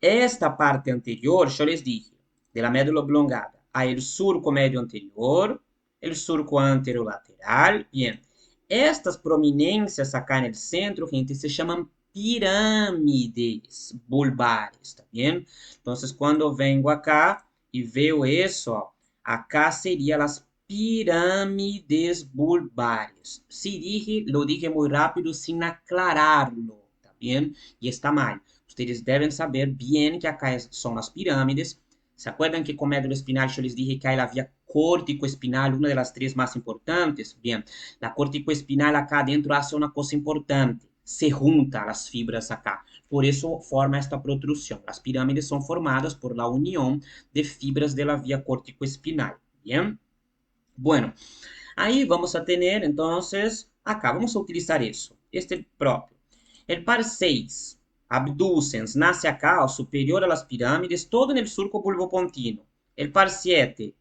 Esta parte anterior, yo les dije, de la médula oblongada, hay el surco medio anterior, el surco anterolateral. Bien, estas prominências acá en el centro, gente, se llaman pirámides bulbares, ¿está bien? Entonces, cuando vengo acá y veo eso, ó, acá serían las pirámides bulbares. Si dije, lo dije muy rápido sin aclararlo, ¿está bien? Y está mal. Ustedes deben saber bien que acá son las pirámides. ¿Se acuerdan que con médula espinal yo les dije que hay la vía corticoespinal, una de las tres más importantes? Bien, la corticoespinal acá adentro hace una cosa importante. se junta a las fibras acá. Por eso forma esta protrusión. Las pirámides son formadas por la unión de fibras de la vía córtico-espinal. Bien. Bueno, ahí vamos a tener, entonces, acá vamos a utilizar eso, este propio. El par 6, abducens, nace acá, o superior a las pirámides, todo en el surco bulbopontino. El par 7,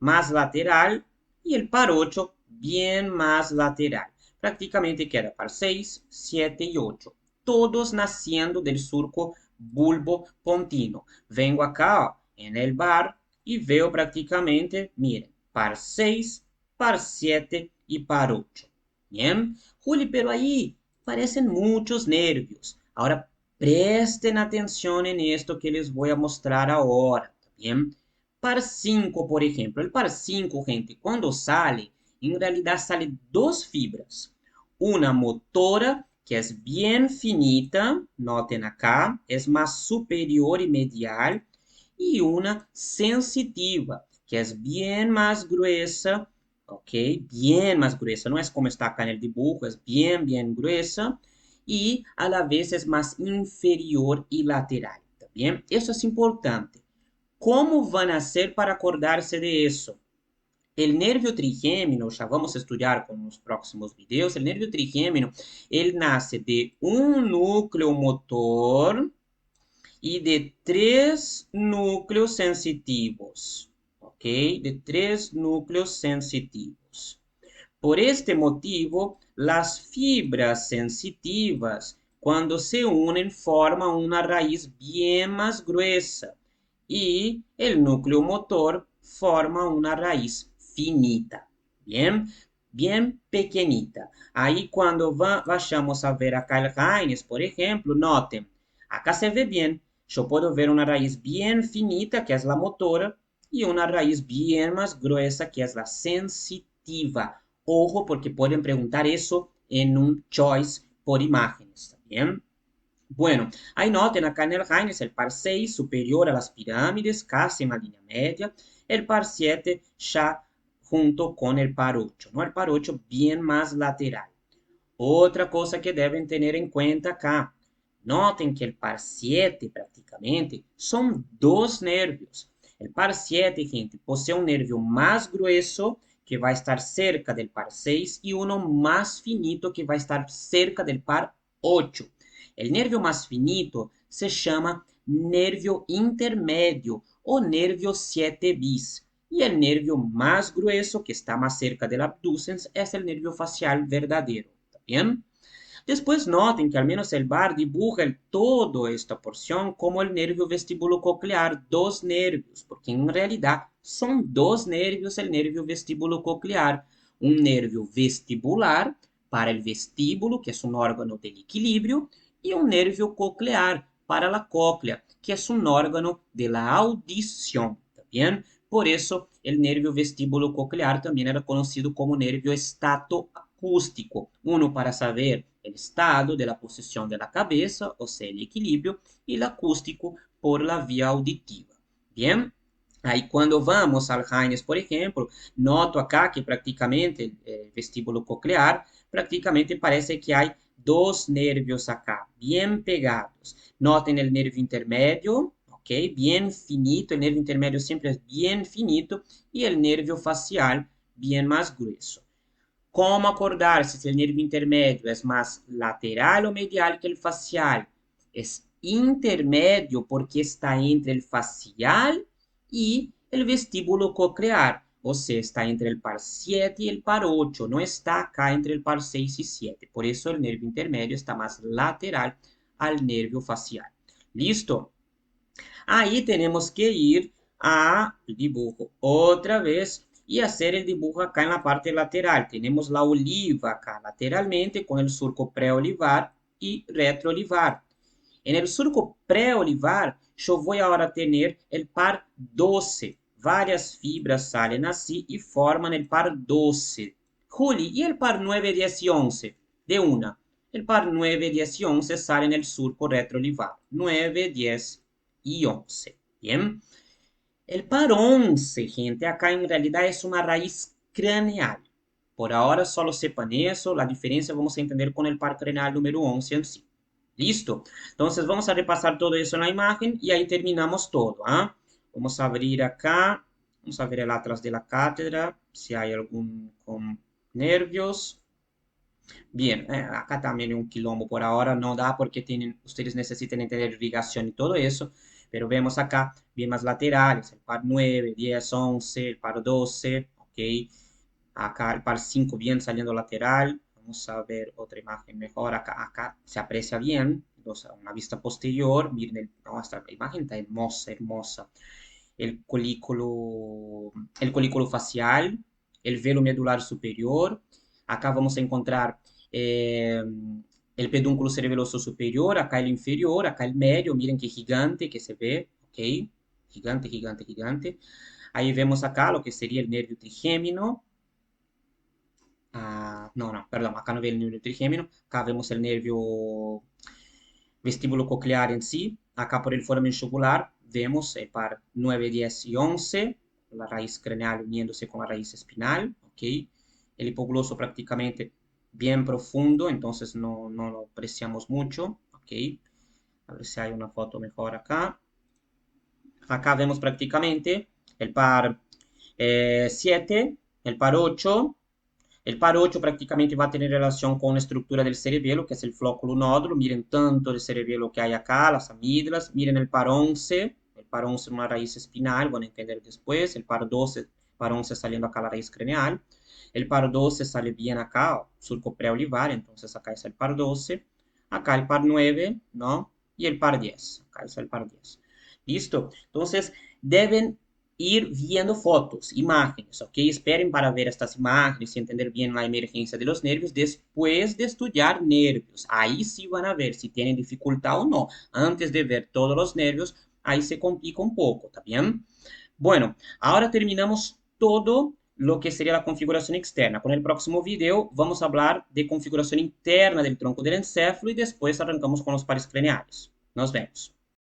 más lateral, y el par 8, bien más lateral. Prácticamente queda par 6, 7 y 8, todos naciendo del surco bulbopontino. Vengo acá en el bar y veo prácticamente, miren, par 6, par 7 y par 8. Bien, Juli, pero ahí parecen muchos nervios. Ahora presten atención en esto que les voy a mostrar ahora. Bien, par 5, por ejemplo. El par 5, gente, cuando sale, en realidad sale dos fibras. Una motora, que es bien finita, noten acá, es más superior y medial, y una sensitiva, que es bien más gruesa, ¿ok? Bien más gruesa, no es como está acá en el dibujo, es bien, bien gruesa, y a la vez es más inferior y lateral, ¿está bien? Eso es importante. ¿Cómo van a hacer para acordarse de eso? El nervio trigémino, ya vamos a estudiar con los próximos videos, el nervio trigémino, él nace de un núcleo motor y de tres núcleos sensitivos, ¿ok? De tres núcleos sensitivos. Por este motivo, las fibras sensitivas, cuando se unen, forman una raíz bien más gruesa y el núcleo motor forma una raíz finita, bien, bien pequeñita. Ahí cuando vayamos a ver acá el Haynes, por ejemplo, noten, acá se ve bien, yo puedo ver una raíz bien finita, que es la motora, y una raíz bien más gruesa, que es la sensitiva. Ojo, porque pueden preguntar eso en un choice por imágenes, ¿bien? Bueno, ahí noten acá en el Haynes el par 6 superior a las pirámides, casi en la línea media, el par 7 ya junto con el par 8, ¿no? El par 8 bien más lateral. Otra cosa que deben tener en cuenta acá, noten que el par 7 prácticamente son dos nervios. El par 7, gente, posee un nervio más grueso que va a estar cerca del par 6 y uno más finito que va a estar cerca del par 8. El nervio más finito se llama nervio intermedio o nervio 7 bis. Y el nervio más grueso, que está más cerca del abducens, es el nervio facial verdadero. ¿Bien? Después noten que al menos el bar dibuja toda esta porción como el nervio vestíbulo-coclear, dos nervios, porque en realidad son dos nervios el nervio vestíbulo-coclear. Un nervio vestibular para el vestíbulo, que es un órgano del equilibrio, y un nervio coclear para la cóclea, que es un órgano de la audición. ¿Está bien? Por eso el nervio vestíbulo coclear también era conocido como nervio estatoacústico. Uno para saber el estado de la posición de la cabeza, o sea, el equilibrio, y el acústico por la vía auditiva. Bien, aí quando vamos al Haynes, por ejemplo, noto acá que prácticamente el vestíbulo coclear, prácticamente parece que hay dos nervios acá, bien pegados. Noten el nervio intermedio, ¿ok? Bien finito, el nervio intermedio siempre es bien finito, y el nervio facial bien más grueso. ¿Cómo acordarse si el nervio intermedio es más lateral o medial que el facial? Es intermedio porque está entre el facial y el vestíbulo coclear. O sea, está entre el par 7 y el par 8. No está acá entre el par 6 y 7. Por eso el nervio intermedio está más lateral al nervio facial. ¿Listo? Ahí tenemos que ir al dibujo otra vez y hacer el dibujo acá en la parte lateral. Tenemos la oliva acá lateralmente con el surco preolivar y retroolivar. En el surco preolivar yo voy ahora a tener el par 12. Varias fibras salen así y forman el par 12. Juli, ¿y el par 9, 10 y 11? De una. El par 9, 10 y 11 sale en el surco retroolivar. 9, 10 y 11. Bien. El par 11, gente, acá en realidad es una raíz craneal. Por ahora solo sepan eso, la diferencia vamos a entender con el par craneal número 11 en sí. ¿Listo? Entonces vamos a repasar todo eso en la imagen y ahí terminamos todo, ¿ah? Vamos a abrir acá, vamos a ver el atlas de la cátedra, si hay algún con nervios. Bien, acá también hay un quilombo por ahora, no da porque tienen, ustedes necesitan entender irrigación y todo eso, pero vemos acá bien más laterales, el par 9, 10, 11, el par 12, ok, acá el par 5 bien saliendo lateral, vamos a ver otra imagen mejor, acá se aprecia bien, una vista posterior, miren, no, esta imagen está hermosa, hermosa, el colículo facial, el velo medular superior. Acá vamos a encontrar eh, el pedúnculo cerebeloso superior, acá el inferior, acá el medio, miren qué gigante que se ve, ¿ok? Gigante, gigante, gigante. Ahí vemos acá lo que sería el nervio trigémino. Ah, no, no, perdón, acá no ve el nervio trigémino, acá vemos el nervio vestíbulo coclear en sí. Acá por el foramen jugular vemos el par 9, 10 y 11, la raíz craneal uniéndose con la raíz espinal, ¿ok? El hipogloso prácticamente bien profundo, entonces no lo apreciamos mucho, ¿ok? A ver si hay una foto mejor acá. Acá vemos prácticamente el par 7, el par 8. El par 8 prácticamente va a tener relación con la estructura del cerebelo, que es el flóculo nódulo. Miren tanto el cerebelo que hay acá, las amígdalas. Miren el par 11 una raíz espinal, van a entender después. El par 12, par 11 saliendo acá la raíz craneal. El par 12 sale bien acá, surco preolivar, entonces acá es el par 12. Acá el par 9, ¿no? Y el par 10, acá es el par 10. ¿Listo? Entonces, deben ir viendo fotos, imágenes, ¿ok? Esperen para ver estas imágenes y entender bien la emergencia de los nervios después de estudiar nervios. Ahí sí van a ver si tienen dificultad o no. Antes de ver todos los nervios, ahí se complica un poco, ¿está bien? Bueno, ahora terminamos todo lo que sería la configuración externa. Con el próximo video vamos a hablar de configuración interna del tronco del encéfalo y después arrancamos con los pares craneales. Nos vemos.